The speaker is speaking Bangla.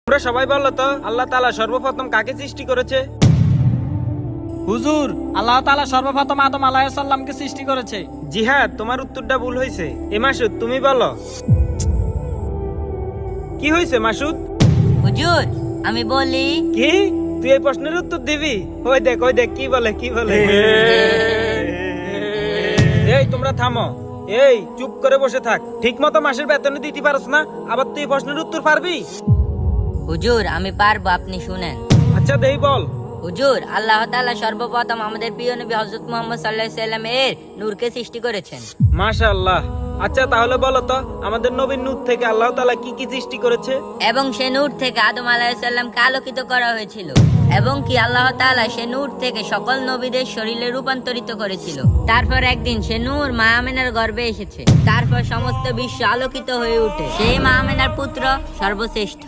তোমরা সবাই বলো তো আল্লাহ তাআলা সর্বপ্রথম কাকে সৃষ্টি করেছে? হুজুর, আল্লাহ তাআলা সর্বপ্রথম আদম আলাইহিস সালামকে সৃষ্টি করেছে। জিহাদ, তোমার উত্তরটা ভুল হয়েছে। এ মাসুদ, তুমি বলো কি হয়েছে মাসুদ? হুজুর, আমি বলি কি? তুই এই প্রশ্নের উত্তর দিবি? ওই দেখ কি বলে। এই তোমরা থামো। এই চুপ করে বসে থাক। ঠিক মতো মাসের বেতন দিতে পারছ না, আবার তুই এই প্রশ্নের উত্তর পারবি? হুজুর, আমি পারবো, আপনি শুনেন। আচ্ছা দেই বল। হুজুর, আল্লাহ তাআলা সর্বপ্রথম আমাদের প্রিয় নবী হযরত মুহাম্মদ সাল্লাল্লাহু আলাইহি সাল্লাম এর নূরকে সৃষ্টি করেছেন। মাশাআল্লাহ। আচ্ছা তাহলে বলো তো আমাদের নবীর নূর থেকে আল্লাহ তাআলা কি কি সৃষ্টি করেছে? এবং সে নূর থেকে আদম আলাইহিস সালামকে আলোকিত করা হয়েছিল, এবং কি আল্লাহ তাআলা সে নূর থেকে সকল নবীদের শরীরে রূপান্তরিত করেছিল। তারপর একদিন সে নূর মা আমেনার গর্ভে এসেছে। তারপর সমস্ত বিশ্ব আলোকিত হয়ে ওঠে। সেই মা আমেনার পুত্র সর্বশ্রেষ্ঠ।